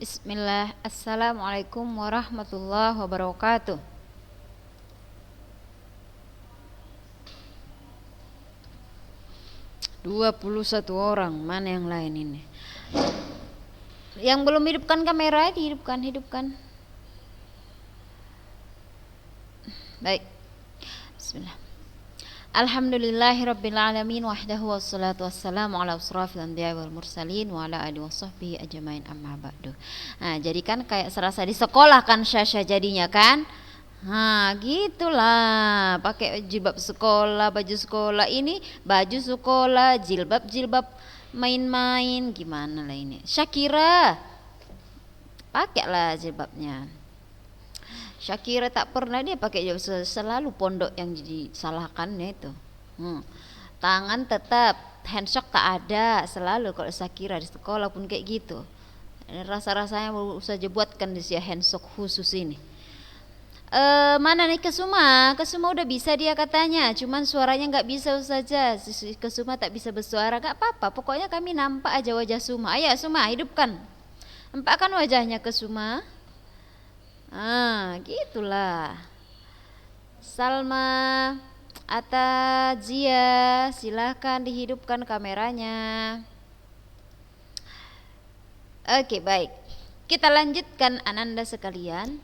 Bismillah. Assalamualaikum warahmatullahi wabarakatuh. 21 orang. Mana yang lain ini? Yang belum hidupkan kamera, hidupkan. Baik. Bismillah. Alhamdulillahirabbil alamin wahdahu wassalatu wassalamu ala asrafil anbiya'i wal mursalin wa ala alihi washabbihi ajmain amma ba'du. Nah, jadi kan kayak serasa di sekolah kan Syasha jadinya kan? Nah, gitulah. Pakai jilbab sekolah, baju sekolah ini, baju sekolah, jilbab main-main gimana lah ini. Syakira, pakailah jilbabnya. Syakira tak pernah dia pakai jilbab, selalu pondok yang disalahkannya itu. Tangan tetap, handshake tak ada, selalu kalau Syakira di sekolah pun kayak gitu. Rasa-rasanya usah buatkan di handshake khusus ini. Mana nih Kesuma udah bisa dia katanya, cuman suaranya nggak bisa saja. Kesuma tak bisa bersuara, nggak apa-apa, pokoknya kami nampak aja wajah Suma. Ayo Suma, hidupkan, nampakkan wajahnya Kesuma. Gitulah. Salma, Atta, Zia, silahkan dihidupkan kameranya. Oke, baik, kita lanjutkan Ananda sekalian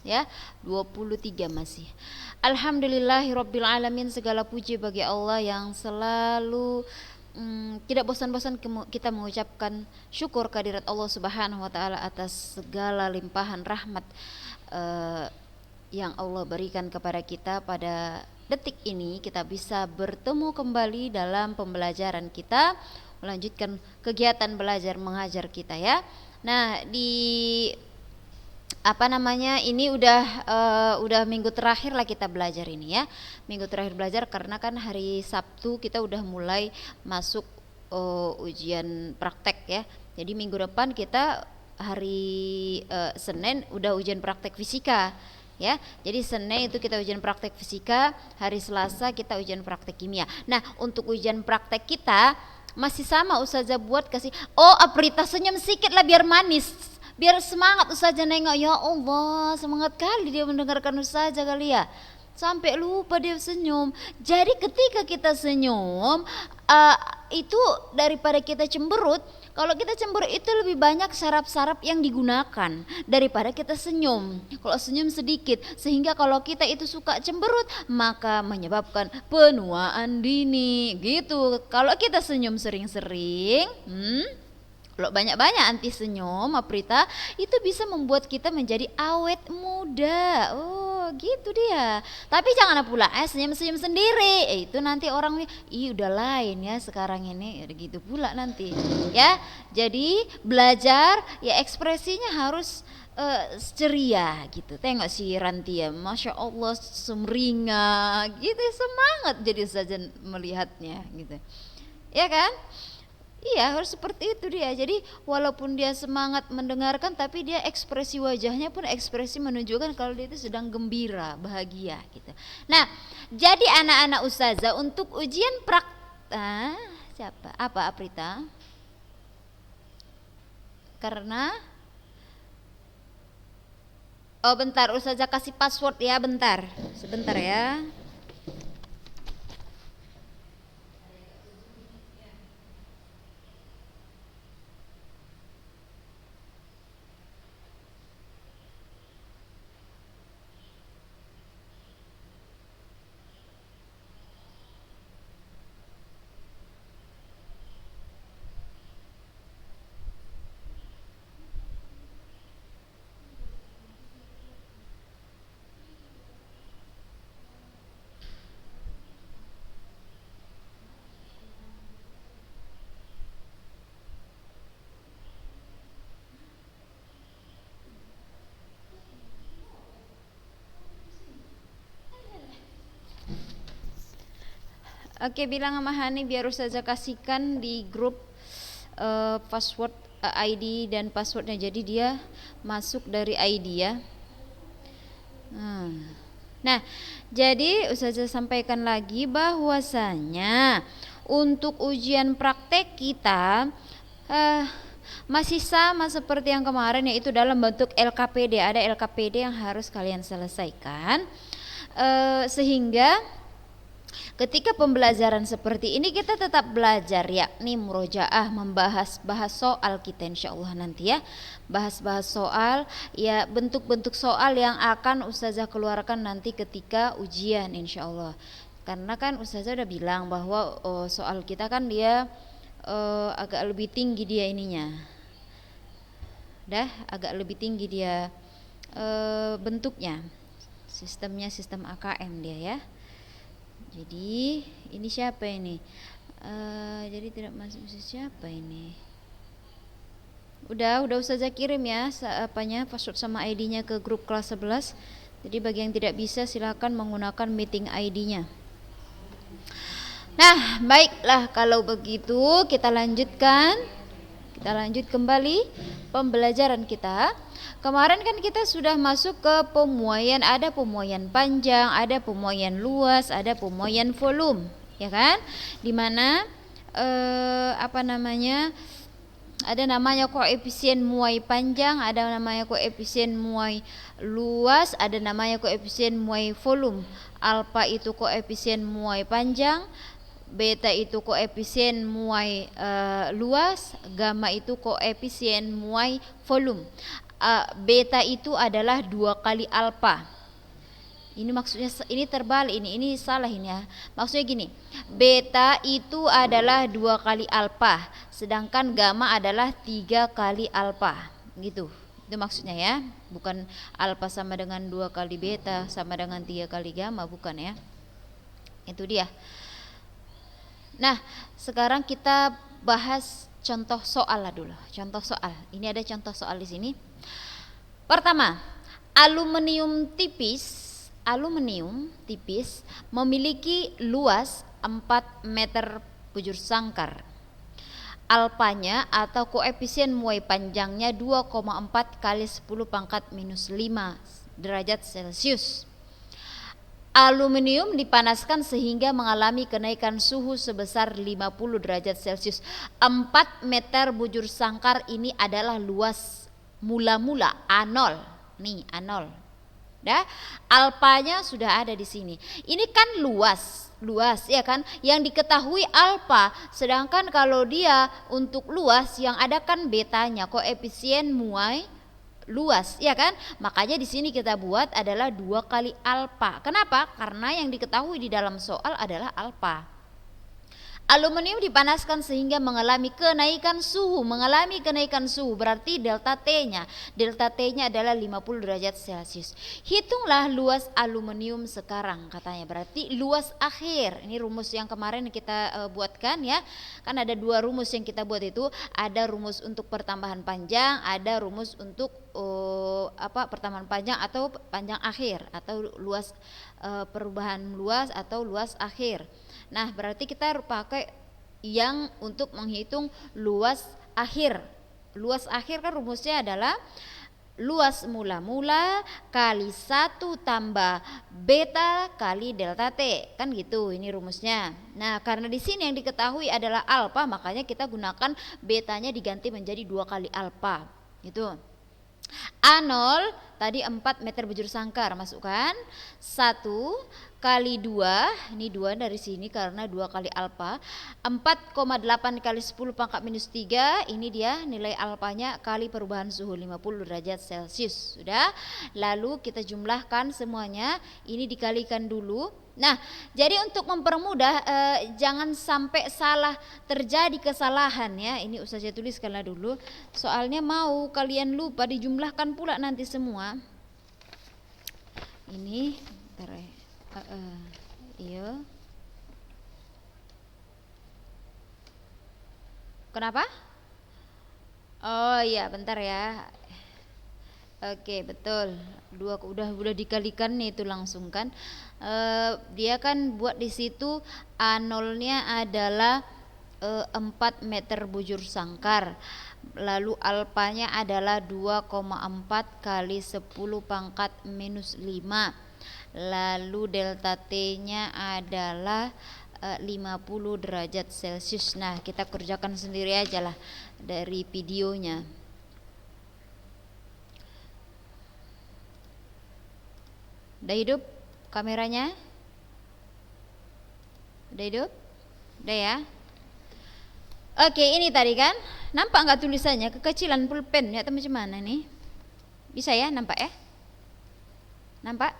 ya. 23 masih. Alhamdulillahirabbil alamin, segala puji bagi Allah yang selalu tidak bosan-bosan kita mengucapkan syukur kehadirat Allah Subhanahu wa taala atas segala limpahan rahmat yang Allah berikan kepada kita. Pada detik ini kita bisa bertemu kembali dalam pembelajaran kita, melanjutkan kegiatan belajar mengajar kita ya. Nah, ini udah minggu terakhir lah kita belajar ini ya. Minggu terakhir belajar karena kan hari Sabtu kita udah mulai masuk ujian praktek ya. Jadi minggu depan kita hari Senin udah ujian praktek fisika ya. Jadi Senin itu kita ujian praktek fisika, hari Selasa kita ujian praktek kimia. Nah, untuk ujian praktek kita masih sama Ustazah buat kasih. Aprita senyum sedikit lah biar manis, biar semangat Ustazah nengok. Ya Allah, semangat kali dia mendengarkan Ustazah kali ya, sampai lupa dia senyum. Jadi ketika kita senyum itu daripada kita cemberut. Kalau kita cemberut itu lebih banyak saraf-saraf yang digunakan daripada kita senyum. Kalau senyum sedikit, sehingga kalau kita itu suka cemberut maka menyebabkan penuaan dini gitu. Kalau kita senyum sering-sering, kalau banyak-banyak anti senyum, Aprita, itu bisa membuat kita menjadi awet muda. Gitu dia. Tapi jangan pula senyum-senyum sendiri. Itu nanti orang udah lain ya sekarang ini, gitu pula nanti. Ya. Jadi belajar ya ekspresinya harus ceria gitu. Tengok si Rantia, Masya Allah sumringah gitu, semangat jadi saja melihatnya gitu. Ya kan? Iya, harus seperti itu dia. Jadi walaupun dia semangat mendengarkan, tapi dia ekspresi wajahnya pun ekspresi menunjukkan kalau dia itu sedang gembira, bahagia gitu. Nah, jadi anak-anak Ustazah untuk ujian siapa? Apa Aprita? Karena bentar, Ustazah kasih password ya, bentar. Sebentar ya. Oke, bilang sama Hani biar Ustazah kasihkan di grup password ID dan passwordnya, jadi dia masuk dari ID ya. Nah, jadi Ustazah sampaikan lagi bahwasanya untuk ujian praktek kita Masih sama seperti yang kemarin, yaitu dalam bentuk LKPD. Ada LKPD yang harus kalian selesaikan, sehingga ketika pembelajaran seperti ini kita tetap belajar, yakni murojaah, membahas soal kita insyaallah nanti ya. Bahas soal, ya bentuk-bentuk soal yang akan ustazah keluarkan nanti ketika ujian insyaallah. Karena kan ustazah udah bilang bahwa soal kita kan dia agak lebih tinggi dia ininya. Agak lebih tinggi dia bentuknya. Sistemnya sistem AKM dia ya. Jadi ini siapa ini? Jadi tidak masuk siapa ini? Udah ustazah kirim ya password sama ID-nya ke grup kelas 11. Jadi bagi yang tidak bisa silakan menggunakan meeting ID-nya. Nah, baiklah kalau begitu kita lanjutkan. Kita lanjut kembali pembelajaran kita. Kemarin kan kita sudah masuk ke pemuaian, ada pemuaian panjang, ada pemuaian luas, ada pemuaian volume, ya kan? Dimana ada namanya koefisien muai panjang, ada namanya koefisien muai luas, ada namanya koefisien muai volume. Alfa itu koefisien muai panjang, beta itu koefisien muai luas, gamma itu koefisien muai volume. Beta itu adalah 2 kali alfa. Ini maksudnya, ini terbalik, ini salah ini ya. Maksudnya gini, beta itu adalah 2 kali alfa, sedangkan gamma adalah 3 kali alfa. Gitu. Itu maksudnya ya. Bukan alfa sama dengan 2 kali beta sama dengan 3 kali gamma, bukan ya. Itu dia. Nah, sekarang kita bahas contoh soal lah dulu. Contoh soal. Ini ada contoh soal di sini. Pertama, aluminium tipis memiliki luas 4 meter bujur sangkar. Alfanya atau koefisien muai panjangnya 2,4 kali 10 pangkat minus 5 derajat Celcius. Aluminium dipanaskan sehingga mengalami kenaikan suhu sebesar 50 derajat Celcius. 4 meter bujur sangkar ini adalah luas mula-mula A0. Nih, A0. Alfanya sudah ada di sini. Ini kan luas ya kan, yang diketahui alfa. Sedangkan kalau dia untuk luas yang ada kan betanya, koefisien muai luas, ya kan? Makanya di sini kita buat adalah 2 kali alfa. Kenapa? Karena yang diketahui di dalam soal adalah alfa. Aluminium dipanaskan sehingga mengalami kenaikan suhu. Berarti delta T-nya. Delta T-nya adalah 50 derajat Celcius. Hitunglah luas aluminium sekarang katanya. Berarti luas akhir. Ini rumus yang kemarin kita buatkan ya. Kan ada 2 rumus yang kita buat itu. Ada rumus untuk pertambahan panjang, ada rumus untuk pertambahan panjang atau panjang akhir, atau luas perubahan luas atau luas akhir. Nah, berarti kita pakai yang untuk menghitung luas akhir. Luas akhir kan rumusnya adalah luas mula-mula kali 1 tambah beta kali delta T. Kan gitu ini rumusnya. Nah, karena di sini yang diketahui adalah alfa, makanya kita gunakan betanya diganti menjadi 2 kali alfa. Gitu. A0 tadi 4 meter bujur sangkar, masukkan 1 kali 2, ini 2 dari sini karena 2 kali alfa, 4,8 kali 10 pangkat minus 3, ini dia nilai alfanya kali perubahan suhu 50 derajat Celcius. Sudah, lalu kita jumlahkan semuanya, ini dikalikan dulu. Nah, jadi untuk mempermudah jangan sampai salah, terjadi kesalahan ya. Ini usah saya tuliskanlah dulu. Soalnya mau kalian lupa dijumlahkan pula nanti semua. Ini iya. Kenapa? Oh iya, bentar ya. Oke, betul. Udah dikalikan nih itu langsung kan. Dia kan buat di situ A0-nya adalah 4 meter bujur sangkar. Lalu alfanya adalah 2,4 kali 10 pangkat minus 5. Lalu delta T-nya adalah 50 derajat Celcius. Nah, kita kerjakan sendiri aja lah dari videonya. Udah hidup kameranya? Udah hidup? Udah ya? Oke, ini tadi kan, nampak nggak tulisannya? Kekecilan pulpen ya, atau macam mana nih? Bisa ya, nampak ya? Nampak?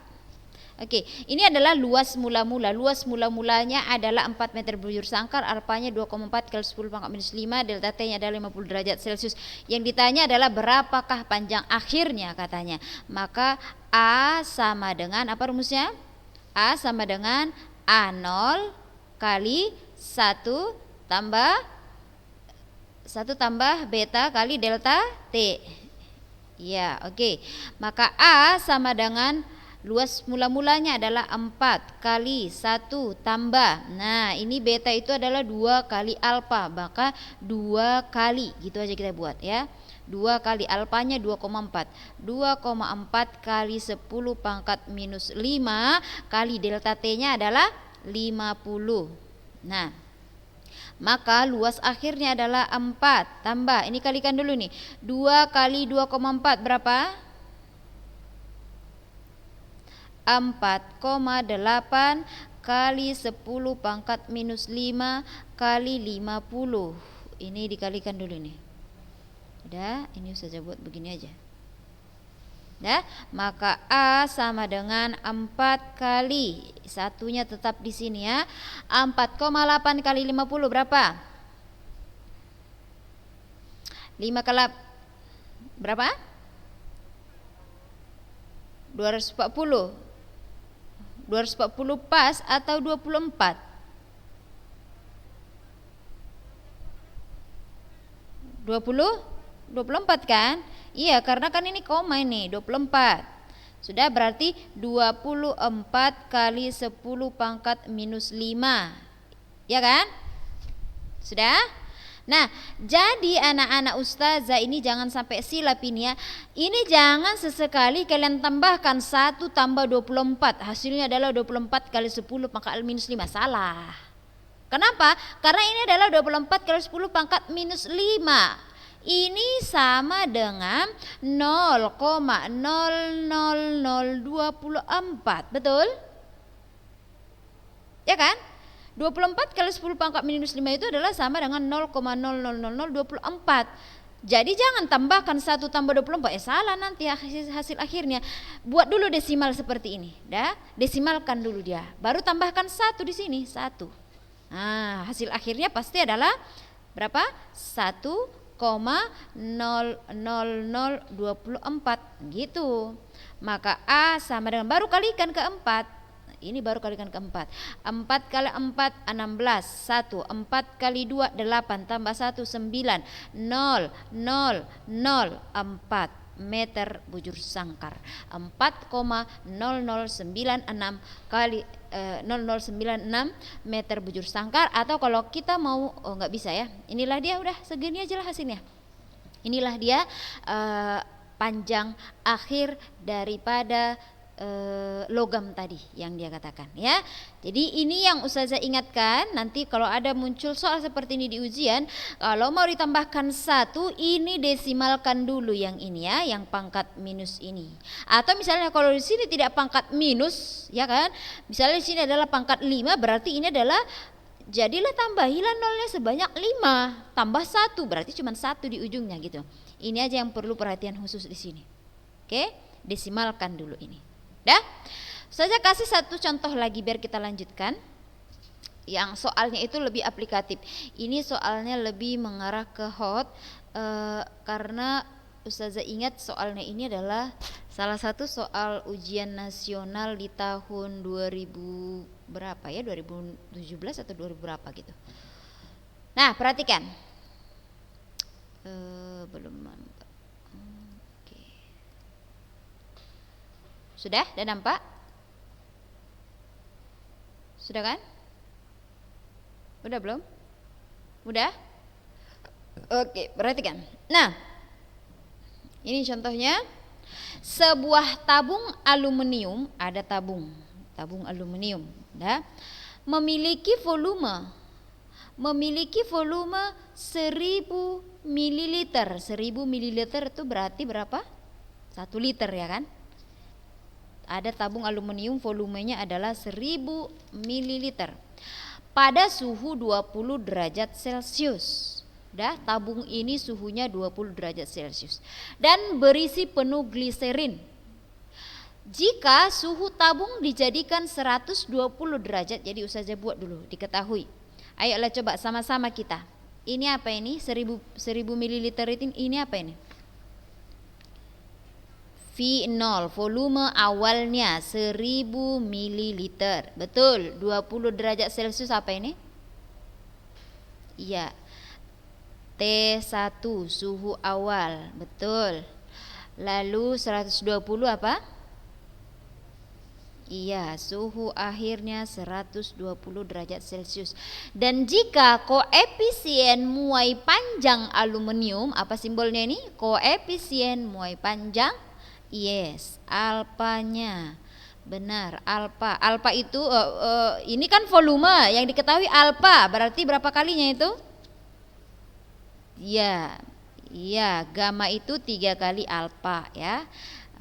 Oke, ini adalah luas mula-mula. Luas mula-mulanya adalah 4 meter bujur sangkar, alfanya 2,4 kali 10 pangkat minus 5, delta T-nya adalah 50 derajat Celcius. Yang ditanya adalah berapakah panjang akhirnya katanya. Maka A sama dengan, apa rumusnya? A sama dengan A0 kali 1 tambah beta kali delta T. Ya, oke. Maka A sama dengan luas mula-mulanya adalah 4 kali 1 tambah. Nah, ini beta itu adalah 2 kali alfa, maka 2 kali. Gitu aja kita buat ya. 2 kali alfanya 2,4. 2,4 kali 10 pangkat minus 5 kali delta T-nya adalah 50. Nah, maka luas akhirnya adalah 4 tambah. Ini kalikan dulu nih. 2 kali 2,4 berapa? 4,8 kali 10 pangkat minus 5 kali 50. Ini dikalikan dulu nih. Udah, ini saja buat begini aja. Dah, maka A sama dengan 4 kali, satunya tetap di sini ya. 4,8 kali 50 berapa? 5 kali berapa? 240. 240 pas atau 24? 24 kan? Iya, karena kan ini koma ini 24. Sudah, berarti 24 kali 10 pangkat minus 5. Ya kan? Sudah? Nah, jadi anak-anak ustazah ini jangan sampai silap ini ya. Ini jangan sesekali kalian tambahkan 1 tambah 24. Hasilnya adalah 24 kali 10 pangkat minus 5. Salah. Kenapa? Karena ini adalah 24 kali 10 pangkat minus 5. Ini sama dengan 0,00024. Betul? Ya kan? 24 kali 10 pangkat minus 5 itu adalah sama dengan 0,00024. Jadi jangan tambahkan 1 tambah 24. Salah nanti hasil akhirnya. Buat dulu desimal seperti ini. Dah, desimalkan dulu dia. Baru tambahkan 1 di sini, 1. Nah, hasil akhirnya pasti adalah berapa? 1,00024 gitu. Maka A sama dengan, baru kalikan ke 4. Ini baru kalikan ke 4. 4 kali 4 16. 1. 4 kali 2 8 tambah 1 9. 0,004 meter bujur sangkar. 4,0096 kali 0096 meter bujur sangkar. Atau kalau kita mau, nggak bisa ya. Inilah dia, udah segini aja lah hasilnya. Inilah dia panjang akhir daripada logam tadi yang dia katakan ya. Jadi ini yang ustazah ingatkan, nanti kalau ada muncul soal seperti ini di ujian, kalau mau ditambahkan 1, ini desimalkan dulu yang ini ya, yang pangkat minus ini. Atau misalnya kalau di sini tidak pangkat minus ya kan, misalnya di sini adalah pangkat 5, berarti ini adalah, jadilah tambahilah nolnya sebanyak 5 tambah 1, berarti cuma 1 di ujungnya gitu. Ini aja yang perlu perhatian khusus di sini. Oke, desimalkan dulu ini. Dah, saya kasih satu contoh lagi biar kita lanjutkan. Yang soalnya itu lebih aplikatif. Ini soalnya lebih mengarah ke hot karena ustazah ingat soalnya ini adalah salah satu soal ujian nasional di tahun 2000 berapa ya, 2017 atau 2000 berapa gitu. Nah, perhatikan. Belum nampak. Oke. Sudah nampak? Sudah kan? Udah belum? Udah? Oke, perhatikan. Nah, ini contohnya. Sebuah tabung aluminium, ada tabung aluminium, dah. memiliki volume 1000 mililiter. 1000 mililiter itu berarti berapa? 1 liter ya kan? Ada tabung aluminium volumenya adalah 1000 mililiter pada suhu 20 derajat Celcius. Tabung ini suhunya 20 derajat Celcius dan berisi penuh gliserin. Jika suhu tabung dijadikan 120 derajat, jadi ustazah buat dulu diketahui. Ayolah coba sama-sama kita. Ini apa ini? 1000 mililiter ini apa ini? V0, volume awalnya 1000 mililiter. Betul, 20 derajat Celcius apa ini? Iya. T1, suhu awal. Betul. Lalu 120 apa? Iya, suhu akhirnya 120 derajat Celcius. Dan jika koefisien muai panjang aluminium, apa simbolnya ini? Koefisien muai panjang, yes, alpanya. Benar, alpa. Alpa itu ini kan volume yang diketahui alpa, berarti berapa kalinya itu? Iya, gamma itu 3 kali alpa ya.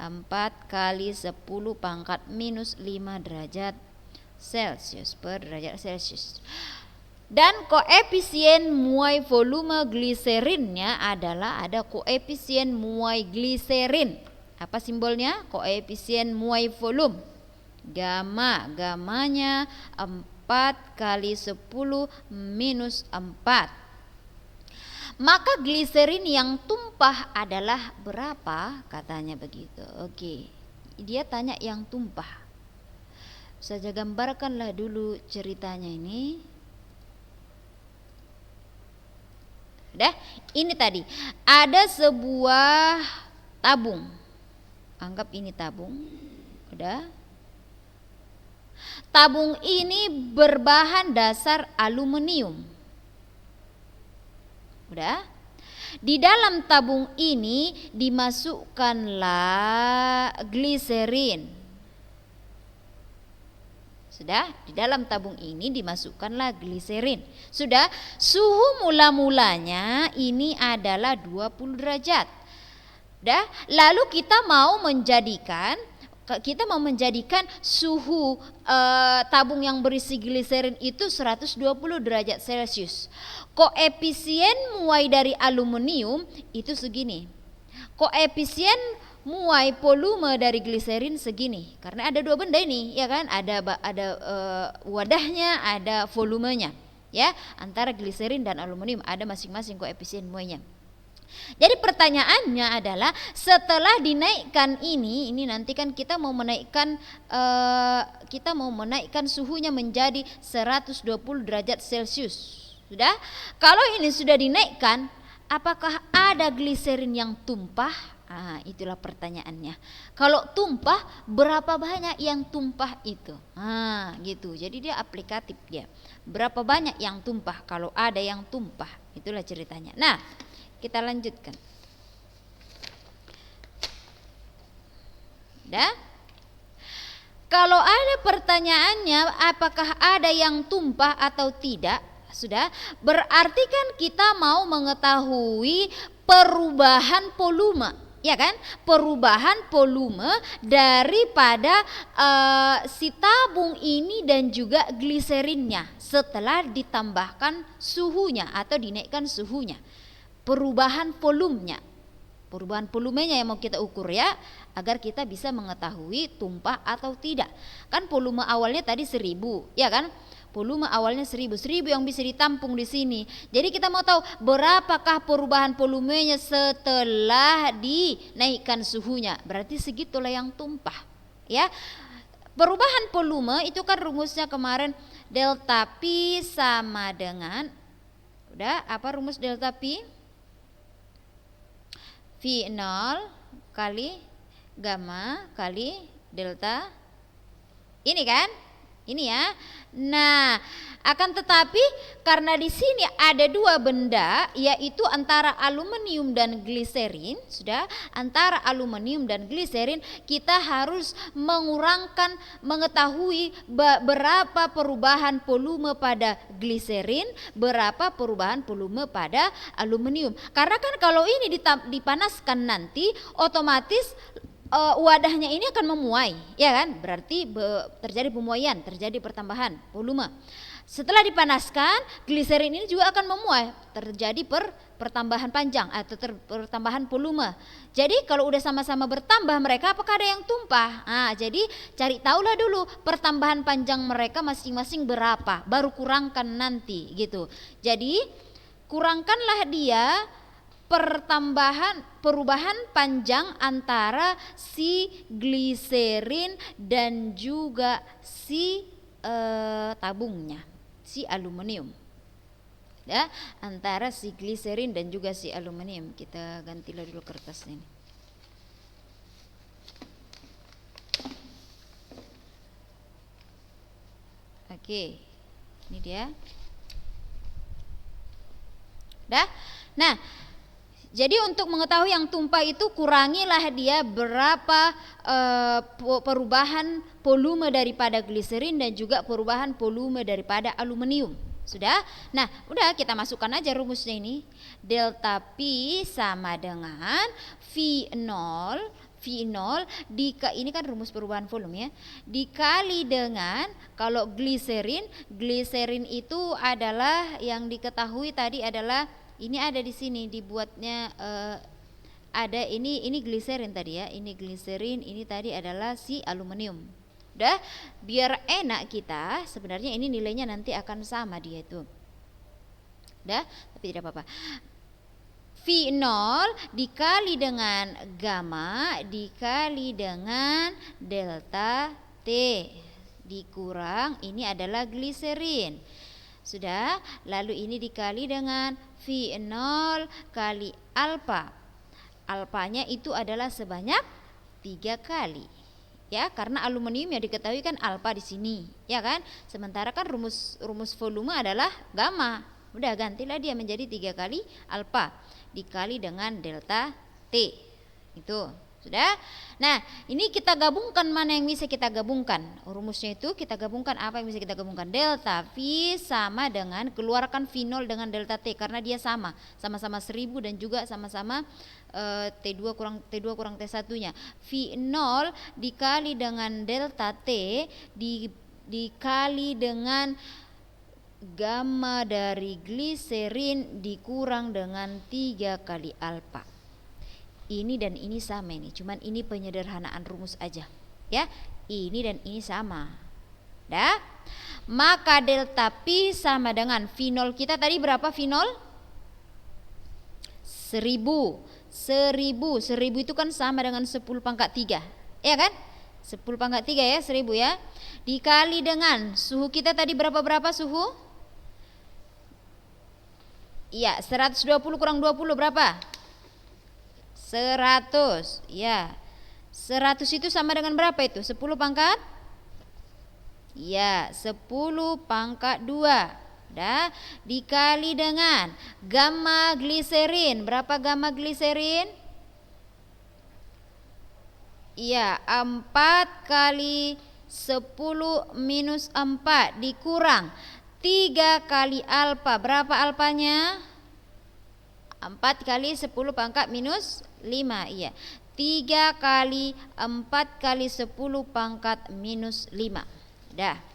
4 kali 10 pangkat minus 5 derajat Celcius per derajat Celcius. Dan koefisien muai volume gliserinnya adalah ada koefisien muai gliserin. Apa simbolnya? Koefisien muai volume. Gamanya 4 kali 10 minus 4. Maka gliserin yang tumpah adalah berapa? Katanya begitu. Oke. Dia tanya yang tumpah. Saja gambarkanlah dulu ceritanya ini. Udah, ini tadi. Ada sebuah tabung. Anggap ini tabung. Udah. Tabung ini berbahan dasar aluminium. Udah. Di dalam tabung ini dimasukkanlah gliserin. Sudah, di dalam tabung ini dimasukkanlah gliserin. Sudah, suhu mula-mulanya ini adalah 20 derajat. Udah, lalu kita mau menjadikan suhu tabung yang berisi gliserin itu 120 derajat Celcius. Koefisien muai dari aluminium itu segini. Koefisien muai volume dari gliserin segini. Karena ada dua benda ini, ya kan? Ada wadahnya, ada volumenya. Ya, antara gliserin dan aluminium ada masing-masing koefisien muainya. Jadi pertanyaannya adalah setelah dinaikkan ini nanti kan kita mau menaikkan suhunya menjadi 120 derajat Celcius. Sudah? Kalau ini sudah dinaikkan, apakah ada gliserin yang tumpah? Itulah pertanyaannya. Kalau tumpah, berapa banyak yang tumpah itu? Gitu. Jadi dia aplikatif dia. Berapa banyak yang tumpah? Kalau ada yang tumpah, itulah ceritanya. Nah, kita lanjutkan. Dah? Kalau ada pertanyaannya apakah ada yang tumpah atau tidak, sudah, berarti kan kita mau mengetahui perubahan volume, ya kan? Perubahan volume daripada si tabung ini dan juga gliserinnya setelah ditambahkan suhunya atau dinaikkan suhunya. Perubahan volumenya yang mau kita ukur ya, agar kita bisa mengetahui tumpah atau tidak. Kan volume awalnya tadi 1000, ya kan? Volume awalnya 1000 yang bisa ditampung di sini. Jadi kita mau tahu berapakah perubahan volumenya setelah dinaikkan suhunya. Berarti segitulah yang tumpah, ya. Perubahan volume itu kan rumusnya kemarin delta P sama dengan, udah, apa rumus delta P? V0 kali gamma kali delta ini kan? Ini ya. Nah, akan tetapi karena di sini ada dua benda, yaitu antara aluminium dan gliserin, sudah, antara aluminium dan gliserin, kita harus mengetahui berapa perubahan volume pada gliserin, berapa perubahan volume pada aluminium. Karena kan kalau ini dipanaskan nanti otomatis wadahnya ini akan memuai, ya kan? Berarti terjadi pemuaian, terjadi pertambahan volume. Setelah dipanaskan, gliserin ini juga akan memuai, terjadi pertambahan panjang atau pertambahan volume. Jadi kalau udah sama-sama bertambah mereka, apakah ada yang tumpah? Nah, jadi cari tahulah dulu pertambahan panjang mereka masing-masing berapa, baru kurangkan nanti gitu. Jadi kurangkanlah dia perubahan panjang antara si gliserin dan juga si tabungnya, si aluminium. Ya, antara si gliserin dan juga si aluminium. Kita gantilah dulu kertasnya ini. Oke. Ini dia. Dah? Nah, jadi untuk mengetahui yang tumpah itu kurangilah dia berapa perubahan volume daripada gliserin dan juga perubahan volume daripada aluminium. Sudah? Nah, udah kita masukkan aja rumusnya ini. Delta P sama dengan V0 ini kan rumus perubahan volume ya. Dikali dengan, kalau gliserin itu adalah yang diketahui tadi adalah ini, ada di sini dibuatnya ada ini gliserin tadi ya. Ini gliserin, ini tadi adalah si aluminium. Udah, biar enak kita, sebenarnya ini nilainya nanti akan sama dia itu. Udah, tapi tidak apa-apa. V0 dikali dengan gamma dikali dengan delta T dikurang ini adalah gliserin. Sudah, lalu ini dikali dengan V0 kali alfa. Alfanya itu adalah sebanyak 3 kali. Ya, karena aluminium ya diketahui kan alfa di sini, ya kan? Sementara kan rumus volume adalah gamma. Udah, gantilah dia menjadi 3 kali alfa dikali dengan delta T. Itu. Sudah? Nah, ini kita gabungkan mana yang bisa kita gabungkan. Rumusnya itu kita gabungkan apa yang bisa kita gabungkan. Delta V sama dengan, keluarkan V0 dengan delta T karena dia sama-sama 1000 dan juga sama-sama T2 kurang T1-nya. V0 dikali dengan delta T dikali dengan gamma dari gliserin dikurang dengan 3 kali alfa. Ini dan ini sama ini, cuman ini penyederhanaan rumus aja ya. Ini dan ini sama. Dah? Maka delta P sama dengan V0 kita tadi berapa V0? 1000 itu kan sama dengan 10 pangkat 3, ya kan? 10 pangkat 3 ya, 1000 ya. Dikali dengan suhu kita tadi berapa suhu? Iya, 120 kurang 20 berapa? 100. Ya. 100 itu sama dengan berapa itu? 10 pangkat? Ya, 10 pangkat 2. Dah, dikali dengan gamma gliserin. Berapa gamma gliserin? Iya, 4 kali 10 minus 4 dikurang 3 kali alfa. Berapa alfanya? 4 kali 10 pangkat minus 5. Iya, 3 kali 4 kali 10 pangkat minus 5. Dah.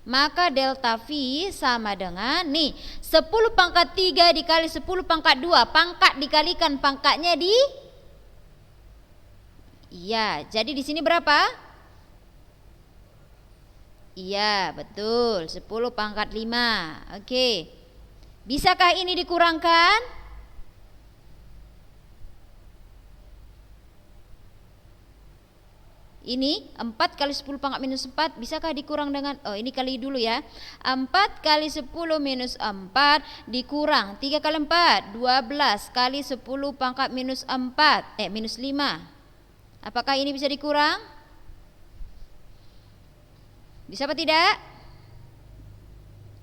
Maka delta V sama dengan nih 10 pangkat 3 dikali 10 pangkat 2. Pangkat dikalikan pangkatnya di, iya, jadi di sini berapa? Iya, betul, 10 pangkat 5. Oke. Bisakah ini dikurangkan? Ini 4 kali 10 pangkat minus 4, bisakah dikurang dengan, ini kali dulu ya. 4 kali 10 minus 4 dikurang 3 kali 4, 12 kali 10 pangkat minus 4, minus 5. Apakah ini bisa dikurang? Bisa apa tidak?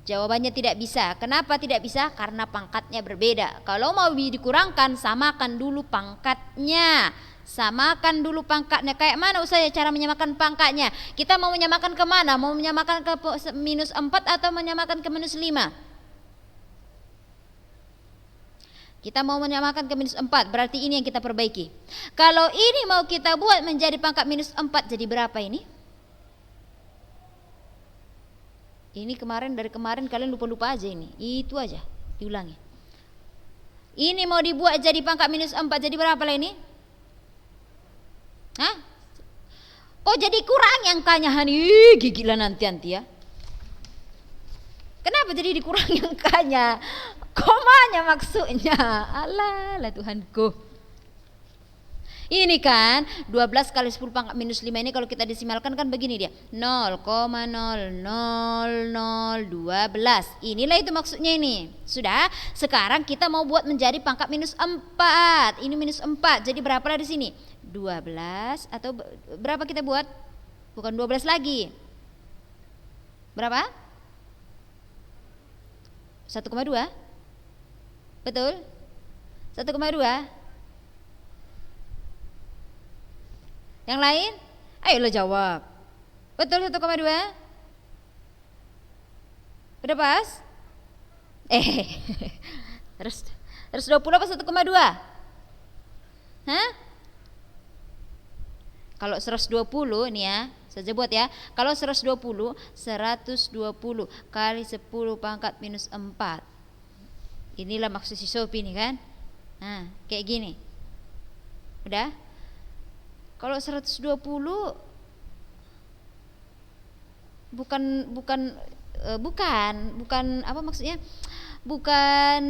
Jawabannya tidak bisa. Kenapa tidak bisa? Karena pangkatnya berbeda. Kalau mau dikurangkan, samakan dulu pangkatnya. Samakan dulu pangkatnya. Kayak mana usahanya cara menyamakan pangkatnya? Kita mau menyamakan ke mana? Mau menyamakan ke minus 4 atau menyamakan ke minus 5? Kita mau menyamakan ke minus 4, berarti ini yang kita perbaiki. Kalau ini mau kita buat menjadi pangkat minus 4, jadi berapa ini? Ini dari kemarin kalian lupa-lupa aja ini. Itu aja, diulangi. Ini mau dibuat jadi pangkat minus 4, jadi berapa lah ini? Hah? Oh, jadi kurang angkanya Hani. Gigi lah nanti ya. Kenapa jadi dikurangi angkanya? Komanya maksudnya. Alah Tuhanku. Ini kan 12 kali 10 pangkat minus 5 ini kalau kita desimalkan kan begini dia. 0,00012. Inilah itu maksudnya ini. Sudah, sekarang kita mau buat menjadi pangkat minus 4. Ini minus 4. Jadi berapa lah di sini? 12 atau berapa kita buat? Bukan 12 lagi. Berapa? 1,2. Betul? 1,2. Yang lain? Ayo lo jawab. Betul 1,2? Udah pas? Terus 20 apa 1,2? Hah? Kalau 120 nih ya, saja buat ya. Kalau 120 kali 10 pangkat minus 4. Inilah maksud si Sophie nih kan. Nah, kayak gini. Udah? Kalau 120 bukan apa maksudnya? Bukan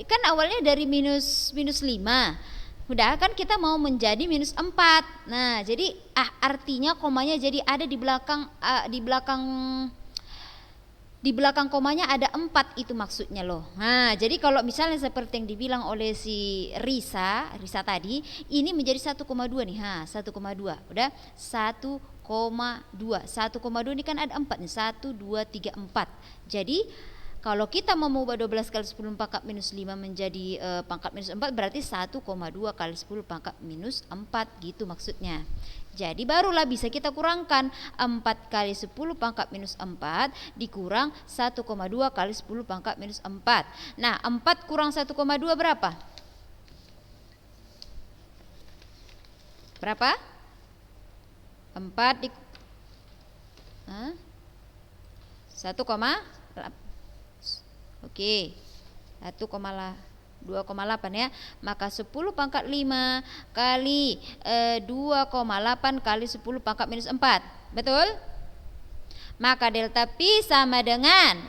kan awalnya dari minus 5. Udah kan kita mau menjadi minus 4. Nah, jadi artinya komanya jadi ada di belakang komanya ada 4 itu maksudnya loh. Nah, jadi kalau misalnya seperti yang dibilang oleh si Risa tadi, ini menjadi 1,2 nih. 1,2. Udah 1,2. 1,2 ini kan ada 4 nih. 1, 2, 3, 4. Jadi kalau kita mau mengubah 12 kali 10 pangkat minus 5 menjadi pangkat minus 4 berarti 1,2 kali 10 pangkat minus 4 gitu maksudnya. Jadi barulah bisa kita kurangkan 4 kali 10 pangkat minus 4 dikurang 1,2 kali 10 pangkat minus 4. Nah 4 kurang 1,2 berapa? Berapa? 4 1,8. Oke, 2,8 ya. Maka 10 pangkat 5 kali 2,8 kali 10 pangkat minus 4. Betul? Maka delta Pi sama dengan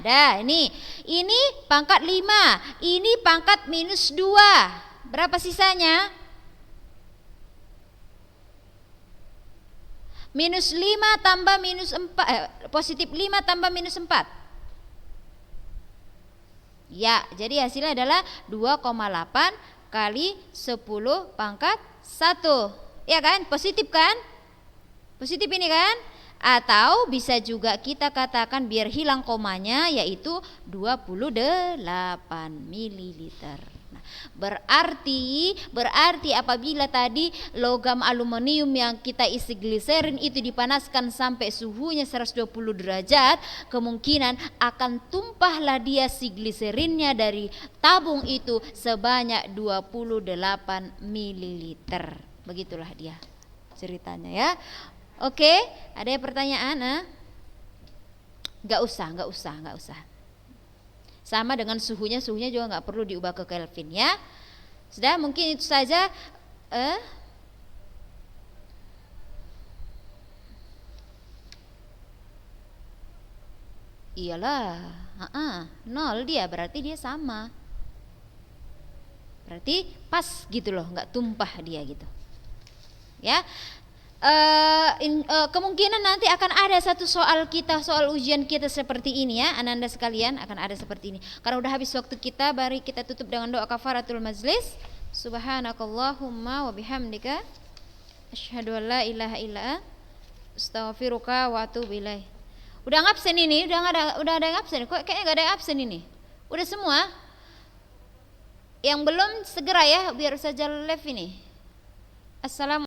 ini pangkat 5, ini pangkat minus 2. Berapa sisanya? Minus 5 tambah minus 4 positif 5 tambah minus 4. Ya, jadi hasilnya adalah 2,8 kali 10 pangkat 1. Ya kan? Positif kan? Positif ini kan? Atau bisa juga kita katakan biar hilang komanya yaitu 28 mililiter. Nah, berarti apabila tadi logam aluminium yang kita isi gliserin itu dipanaskan sampai suhunya 120 derajat, kemungkinan akan tumpahlah dia si gliserinnya dari tabung itu sebanyak 28 mililiter. Begitulah dia ceritanya ya. Oke, ada yang pertanyaan? Gak usah. Sama dengan suhunya juga nggak perlu diubah ke Kelvin ya. Sudah, mungkin itu saja. Iyalah, 0 dia berarti dia sama. Berarti pas gitu loh, nggak tumpah dia gitu. Ya. Kemungkinan nanti akan ada satu soal ujian kita seperti ini ya, ananda sekalian, akan ada seperti ini. Karena udah habis waktu kita, mari kita tutup dengan doa kafaratul majlis. Subhanakallahumma wa bihamdika asyhadu an la ilaha illa Astaghfiruka wa atubu ilaih. Udah ngabsen ini, udah ada yang absen. Kok kayaknya nggak ada yang absen ini. Udah semua. Yang belum segera ya, biar saja live ini. Assalamualaikum.